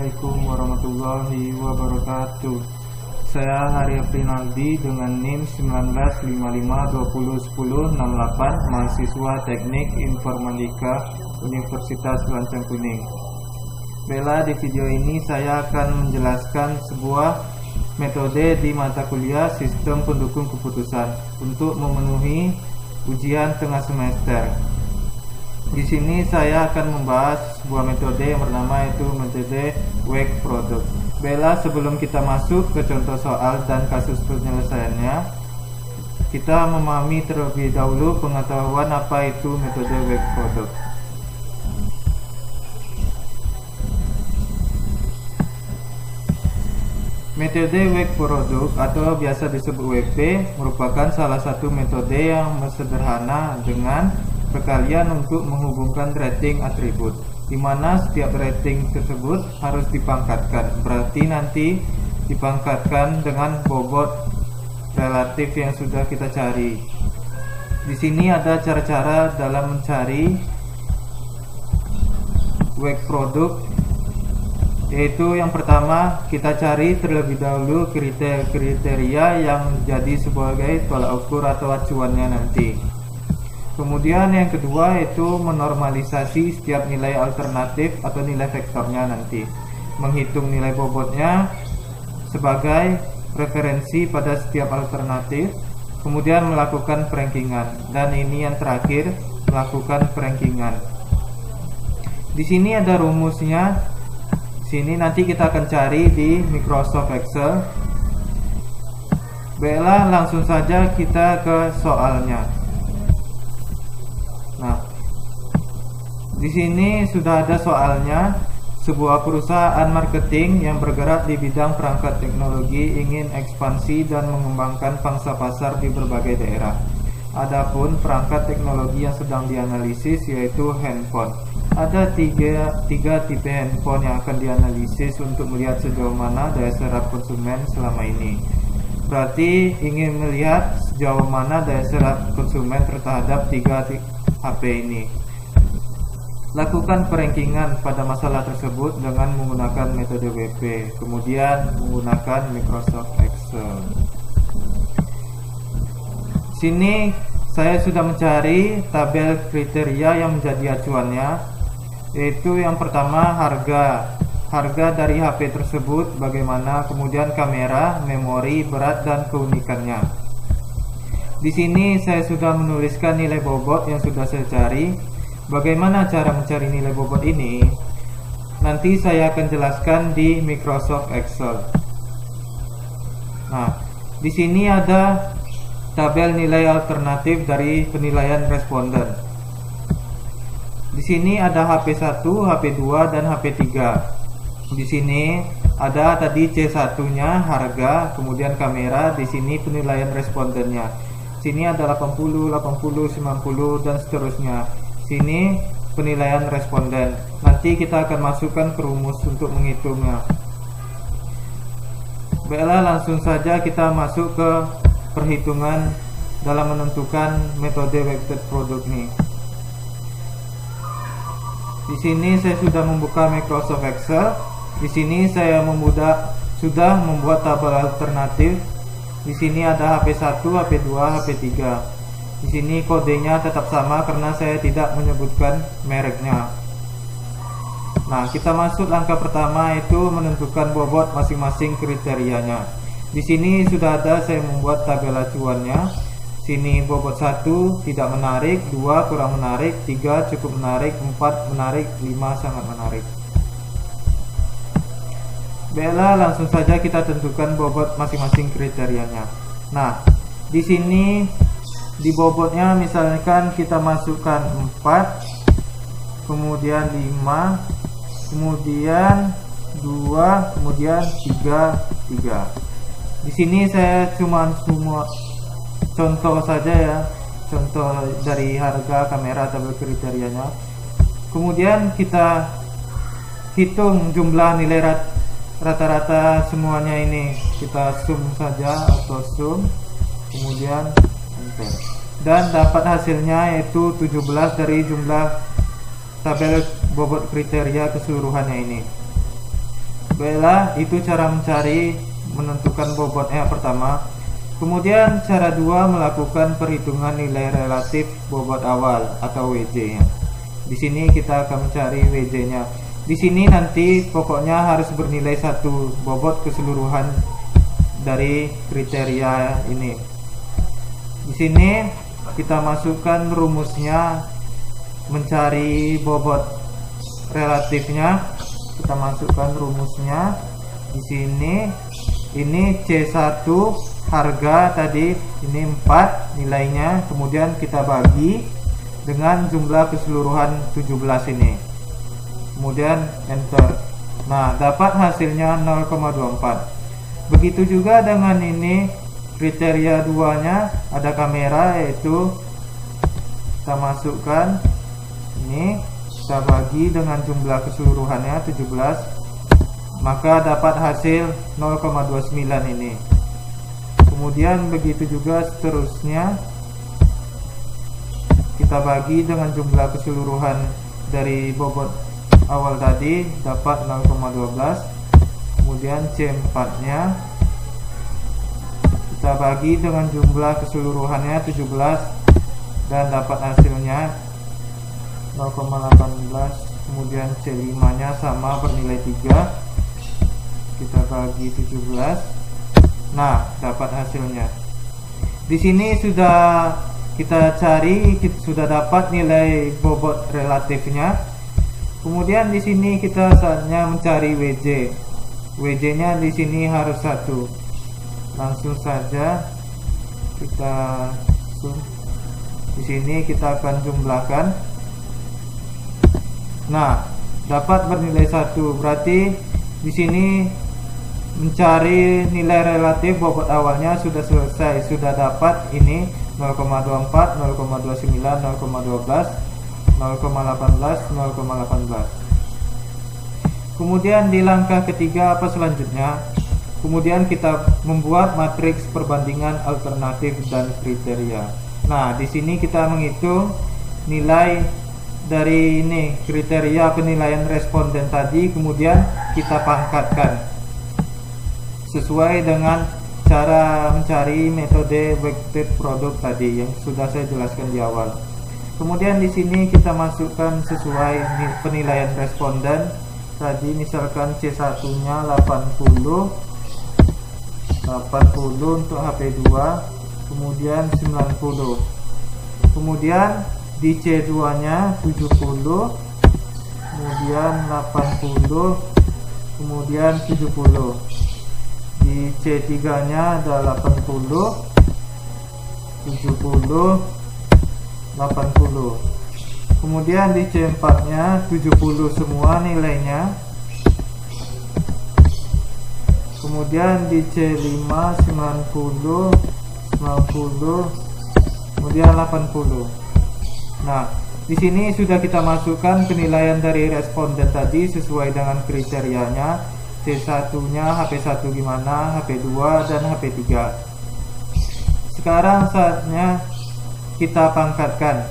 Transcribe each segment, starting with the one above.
Assalamualaikum warahmatullahi wabarakatuh. Saya Hari Aprinaldi dengan NIM 1955201068, mahasiswa Teknik Informatika Universitas Lancang Kuning. Baiklah, di video ini saya akan menjelaskan sebuah metode di mata kuliah Sistem Pendukung Keputusan untuk memenuhi ujian tengah semester. Di sini saya akan membahas sebuah metode yang bernama yaitu metode Wake Product. Baiklah, sebelum kita masuk ke contoh soal dan kasus penyelesaiannya, kita memahami terlebih dahulu pengetahuan apa itu metode Wake Product. Metode Wake Product atau biasa disebut WP merupakan salah satu metode yang sederhana dengan perkalian untuk menghubungkan rating atribut, di mana setiap rating tersebut harus dipangkatkan. Berarti nanti dipangkatkan dengan bobot relatif yang sudah kita cari. Di sini ada cara-cara dalam mencari Wake Product, yaitu yang pertama kita cari terlebih dahulu kriteria yang jadi sebagai tolak ukur atau acuannya nanti. Kemudian yang kedua itu menormalisasi setiap nilai alternatif atau nilai vektornya nanti, menghitung nilai bobotnya sebagai referensi pada setiap alternatif, kemudian melakukan perankingan, dan ini yang terakhir melakukan perankingan. Di sini ada rumusnya. Sini nanti kita akan cari di Microsoft Excel. Baiklah, langsung saja kita ke soalnya. Nah, di sini sudah ada soalnya. Sebuah perusahaan marketing yang bergerak di bidang perangkat teknologi ingin ekspansi dan mengembangkan pangsa pasar di berbagai daerah. Adapun perangkat teknologi yang sedang dianalisis yaitu handphone. Ada tiga tipe handphone yang akan dianalisis untuk melihat sejauh mana daya serap konsumen selama ini. Berarti ingin melihat sejauh mana daya serap konsumen terhadap tiga HP ini. Lakukan perankingan pada masalah tersebut dengan menggunakan metode WP, kemudian menggunakan Microsoft Excel. Sini saya sudah mencari tabel kriteria yang menjadi acuannya, yaitu yang pertama harga dari HP tersebut bagaimana, kemudian kamera, memori, berat, dan keunikannya. Di sini saya sudah menuliskan nilai bobot yang sudah saya cari. Bagaimana cara mencari nilai bobot ini? Nanti saya akan jelaskan di Microsoft Excel. Nah, di sini ada tabel nilai alternatif dari penilaian responden. Di sini ada HP1, HP2, dan HP3. Di sini ada tadi C1-nya harga, kemudian kamera, di sini penilaian respondennya. Sini ada 80, 80, 90 dan seterusnya. Sini penilaian responden. Nanti kita akan masukkan ke rumus untuk menghitungnya. Baiklah, langsung saja kita masuk ke perhitungan dalam menentukan metode weighted product ini. Di sini saya sudah membuka Microsoft Excel. Di sini saya sudah membuat tabel alternatif. Di sini ada HP1, HP2, HP3. Di sini kodenya tetap sama karena saya tidak menyebutkan mereknya. Nah, kita masuk langkah pertama, itu menentukan bobot masing-masing kriterianya. Di sini sudah ada saya membuat tabel acuannya. Sini bobot 1 tidak menarik, 2 kurang menarik, 3 cukup menarik, 4 menarik, 5 sangat menarik. Baiklah, langsung saja kita tentukan bobot masing-masing kriterianya. Nah, di sini di bobotnya misalkan kita masukkan 4, kemudian 5, kemudian 2, kemudian 3. Di sini saya cuma contoh saja ya, contoh dari harga, kamera, tabel kriterianya. Kemudian kita hitung jumlah nilai rata-rata semuanya ini. Kita sum saja atau sum, kemudian enter, dan dapat hasilnya yaitu 17 dari jumlah tabel bobot kriteria keseluruhannya ini. Baiklah, itu cara mencari menentukan bobotnya pertama. Kemudian cara 2 melakukan perhitungan nilai relatif bobot awal atau WJ-nya. Di sini kita akan mencari WJ-nya. Di sini nanti pokoknya harus bernilai 1 bobot keseluruhan dari kriteria ini. Di sini kita masukkan rumusnya mencari bobot relatifnya. Kita masukkan rumusnya di sini. Ini C1 harga tadi ini 4 nilainya, kemudian kita bagi dengan jumlah keseluruhan 17 ini. Kemudian enter. Nah, dapat hasilnya 0,24. Begitu juga dengan ini kriteria 2-nya ada kamera, yaitu kita masukkan ini, kita bagi dengan jumlah keseluruhannya 17, maka dapat hasil 0,29 ini. Kemudian begitu juga seterusnya, kita bagi dengan jumlah keseluruhan dari bobot awal tadi, dapat 0,12. Kemudian C4 nya kita bagi dengan jumlah keseluruhannya 17 dan dapat hasilnya 0,18. Kemudian C5 nya sama bernilai 3, kita bagi 17. Nah, dapat hasilnya. Di sini sudah kita cari, sudah dapat nilai bobot relatifnya. Kemudian di sini kita saatnya mencari WJ. WJ-nya di sini harus 1. Langsung saja kita zoom. Di sini kita akan jumlahkan. Nah, dapat bernilai 1. Berarti di sini mencari nilai relatif bobot awalnya sudah selesai. Sudah dapat ini 0,24, 0,29, 0,12, 0,18, 0,18. Kemudian di langkah ketiga apa selanjutnya? Kemudian kita membuat matriks perbandingan alternatif dan kriteria. Nah, di sini kita menghitung nilai dari ini kriteria penilaian responden tadi, kemudian kita pangkatkan sesuai dengan cara mencari metode weighted product tadi yang sudah saya jelaskan di awal. Kemudian di sini kita masukkan sesuai penilaian responden tadi, misalkan C1-nya 80 untuk HP2, kemudian 90. Kemudian di C2-nya 70, kemudian 80, kemudian 70. Di C3-nya ada 80, 70, 80. Kemudian di C4-nya 70 semua nilainya. Kemudian di C5 90, 90, kemudian 80. Nah, di sini sudah kita masukkan penilaian dari responden tadi sesuai dengan kriterianya. C1-nya HP1 gimana, HP2 dan HP3. Sekarang saatnya kita pangkatkan.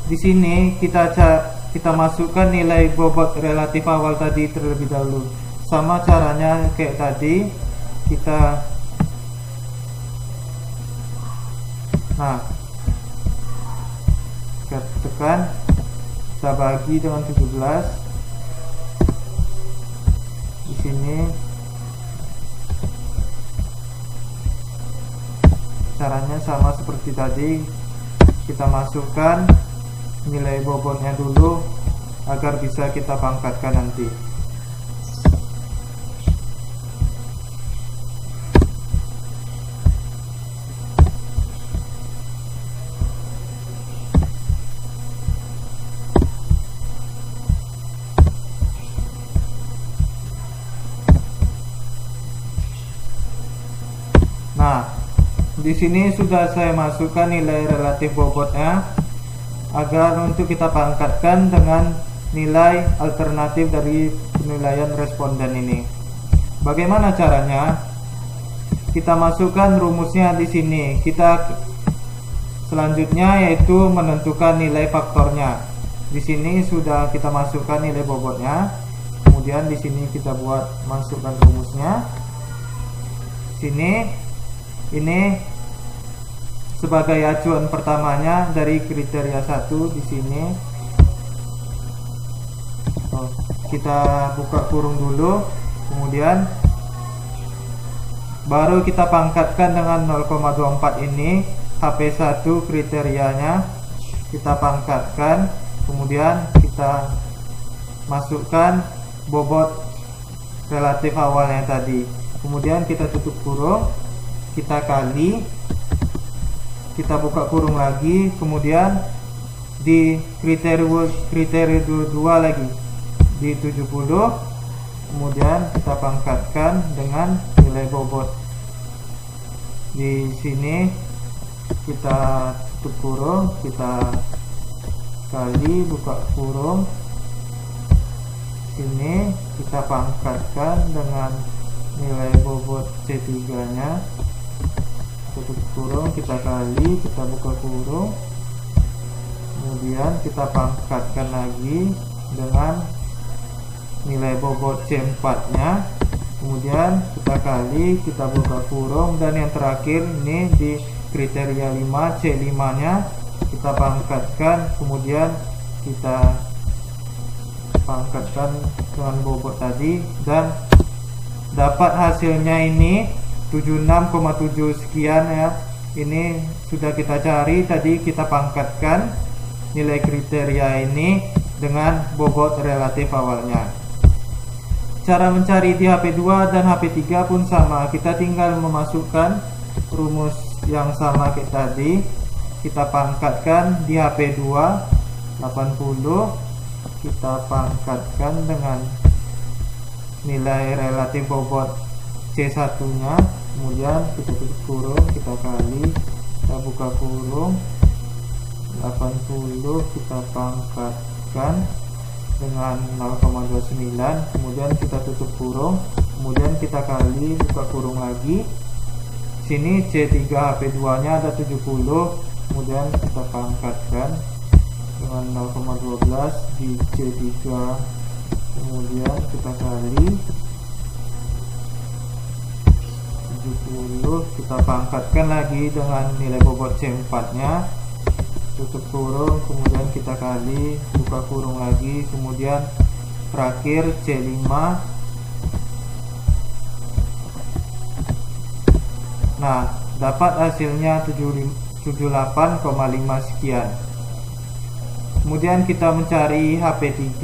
Di sini kita masukkan nilai bobot relatif awal tadi terlebih dahulu. Sama caranya kayak tadi, kita tekan, kita bagi dengan 17. Di sini caranya sama seperti tadi, kita masukkan nilai bobotnya dulu agar bisa kita pangkatkan nanti. Nah, di sini sudah saya masukkan nilai relatif bobotnya agar untuk kita pangkatkan dengan nilai alternatif dari penilaian responden ini. Bagaimana caranya? Kita masukkan rumusnya di sini. Kita selanjutnya yaitu menentukan nilai faktornya. Di sini sudah kita masukkan nilai bobotnya. Kemudian di sini kita buat masukkan rumusnya. Sini ini sebagai acuan pertamanya dari kriteria 1 di sini. Kita buka kurung dulu, kemudian baru kita pangkatkan dengan 0,24 ini HP1 kriterianya kita pangkatkan, kemudian kita masukkan bobot relatif awalnya tadi, kemudian kita tutup kurung, kita kali, kita buka kurung lagi, kemudian di kriteria 2 lagi di 70, kemudian kita pangkatkan dengan nilai bobot. Di sini kita tutup kurung, kita kali, buka kurung, sini kita pangkatkan dengan nilai bobot C3 nya, tutup kurung, kita kali, kita buka kurung, kemudian kita pangkatkan lagi dengan nilai bobot C4 nya, kemudian kita kali, kita buka kurung, dan yang terakhir ini di kriteria 5 C5 nya kita pangkatkan, kemudian kita pangkatkan dengan bobot tadi, dan dapat hasilnya ini 76,7 sekian ya. Ini sudah kita cari tadi, kita pangkatkan nilai kriteria ini dengan bobot relatif awalnya. Cara mencari di HP2 dan HP3 pun sama, kita tinggal memasukkan rumus yang sama kayak tadi. Kita pangkatkan di HP2 80, kita pangkatkan dengan nilai relatif bobot C1 nya, kemudian kita tutup kurung, kita kali, kita buka kurung, 80 kita pangkatkan dengan 0,29, kemudian kita tutup kurung, kemudian kita kali, buka kurung lagi. Sini C3 HP2 nya ada 70, kemudian kita pangkatkan dengan 0,12 di C3, kemudian kita kali 70, kita pangkatkan lagi dengan nilai bobot C4 nya, tutup kurung, kemudian kita kali, buka kurung lagi, kemudian terakhir C5. Nah, dapat hasilnya 78,5 sekian. Kemudian kita mencari HP3,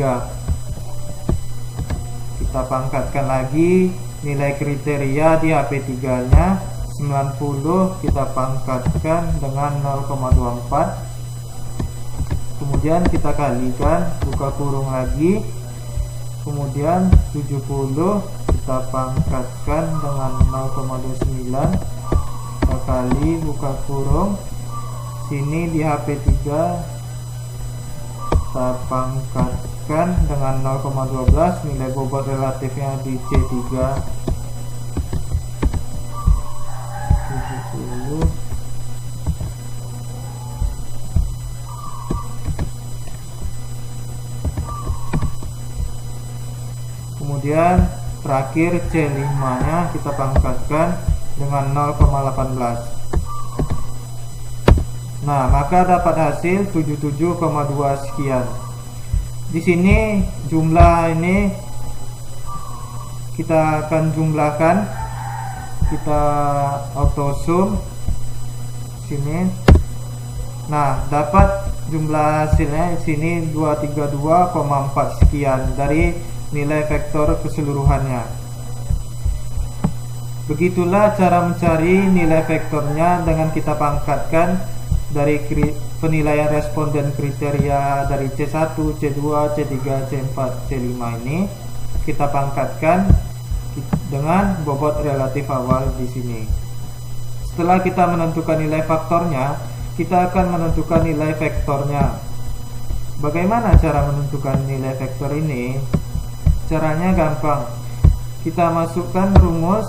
kita pangkatkan lagi nilai kriteria di HP3 nya 90, kita pangkatkan dengan 0,24, kemudian kita kalikan, buka kurung lagi, kemudian 70 kita pangkatkan dengan 0,29, kita kali, buka kurung, sini di HP3 kita pangkatkan dengan 0,12, nilai bobot relatifnya di C3 70. Kemudian terakhir C5 nya kita pangkatkan dengan 0,18. Nah, maka dapat hasil 77,2 sekian. Di sini jumlah ini kita akan jumlahkan, kita auto sum sini. Nah, dapat jumlah hasilnya sini 232,4 sekian dari nilai vektor keseluruhannya. Begitulah cara mencari nilai vektornya dengan kita pangkatkan dari penilaian responden kriteria dari C1, C2, C3, C4, C5 ini kita pangkatkan dengan bobot relatif awal di sini. Setelah kita menentukan nilai faktornya, kita akan menentukan nilai vektornya. Bagaimana cara menentukan nilai vektor ini? Caranya gampang. Kita masukkan rumus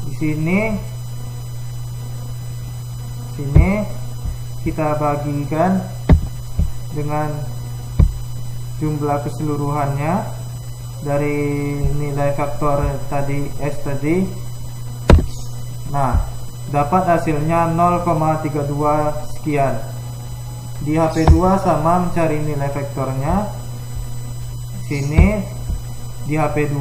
di sini kita bagikan dengan jumlah keseluruhannya dari nilai faktor tadi S tadi. Nah, dapat hasilnya 0,32 sekian. Di HP2 sama mencari nilai vektornya. Sini di HP2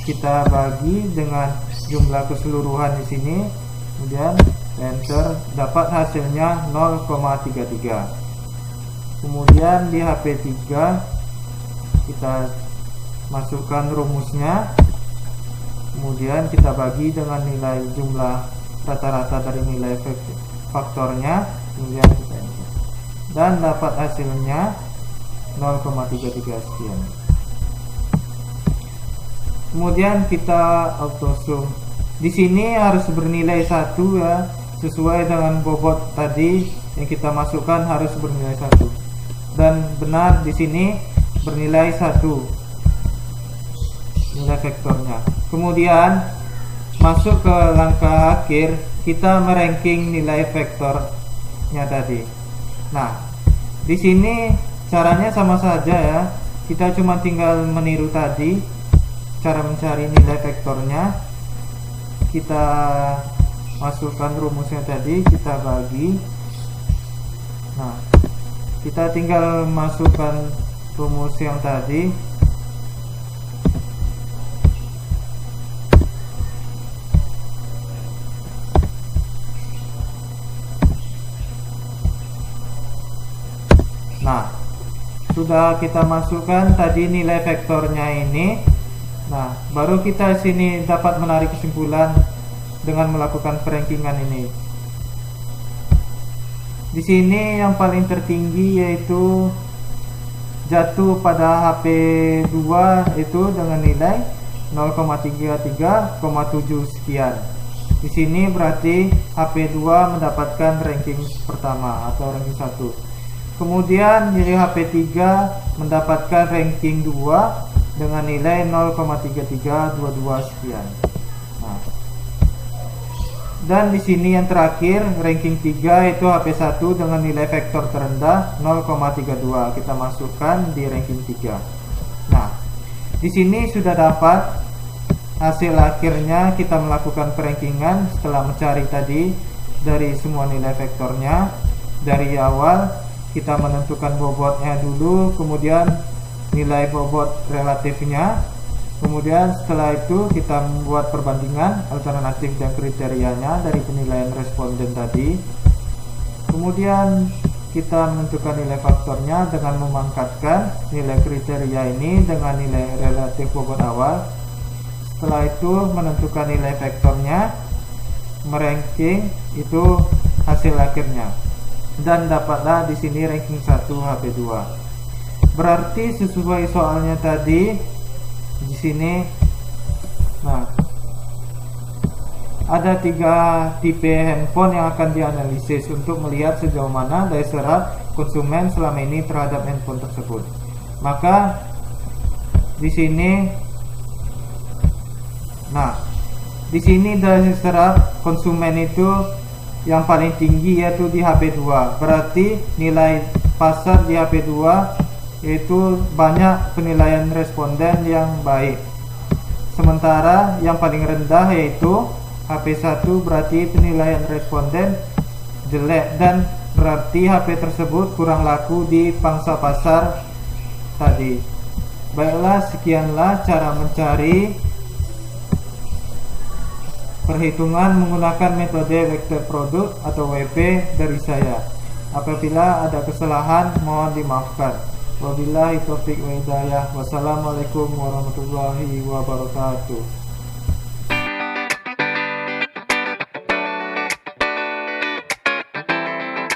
kita bagi dengan jumlah keseluruhan di sini, kemudian enter, dapat hasilnya 0,33. Kemudian di HP3 kita masukkan rumusnya, kemudian kita bagi dengan nilai jumlah rata-rata dari nilai faktornya, kemudian kita enter, dan dapat hasilnya 0,33 sekian. Kemudian kita autosum. Di sini harus bernilai 1 ya, sesuai dengan bobot tadi yang kita masukkan harus bernilai 1. Dan benar di sini bernilai 1 nilai vektornya. Kemudian masuk ke langkah akhir, kita meranking nilai vektornya tadi. Nah, di sini caranya sama saja ya. Kita cuma tinggal meniru tadi cara mencari nilai vektornya. Kita masukkan rumusnya tadi, kita bagi. Nah, kita tinggal masukkan rumus yang tadi. Nah, sudah kita masukkan tadi nilai vektornya ini. Nah, baru kita sini dapat menarik kesimpulan dengan melakukan perankingan ini. Di sini yang paling tertinggi yaitu jatuh pada HP2 itu dengan nilai 0,33,7 sekian. Di sini berarti HP2 mendapatkan ranking pertama atau ranking 1. Kemudian dari HP3 mendapatkan ranking 2 dengan nilai 0,3322 sekian. Nah, dan di sini yang terakhir ranking 3 itu HP1 dengan nilai vektor terendah 0,32. Kita masukkan di ranking 3. Nah, di sini sudah dapat hasil akhirnya. Kita melakukan perankingan setelah mencari tadi dari semua nilai vektornya. Dari awal kita menentukan bobotnya dulu, kemudian nilai bobot relatifnya, kemudian setelah itu kita membuat perbandingan alternatif dan kriterianya dari penilaian responden tadi. Kemudian kita menentukan nilai faktornya dengan memangkatkan nilai kriteria ini dengan nilai relatif bobot awal. Setelah itu menentukan nilai vektornya, meranking itu hasil akhirnya, dan dapatlah di sini ranking 1 HP2. Berarti sesuai soalnya tadi di sini. Nah, ada 3 tipe handphone yang akan dianalisis untuk melihat sejauh mana daya serap konsumen selama ini terhadap handphone tersebut. Maka di sini, nah, di sini daya serap konsumen itu yang paling tinggi yaitu di HP2. Berarti nilai pasar di HP2 itu banyak penilaian responden yang baik. Sementara yang paling rendah yaitu HP1, berarti penilaian responden jelek dan berarti HP tersebut kurang laku di pangsa pasar tadi. Baiklah, sekianlah cara mencari perhitungan menggunakan metode vektor produk atau WP dari saya. Apabila ada kesalahan mohon dimaafkan. Wabillahi taufiq wa hidayah. Wassalamualaikum warahmatullahi wabarakatuh.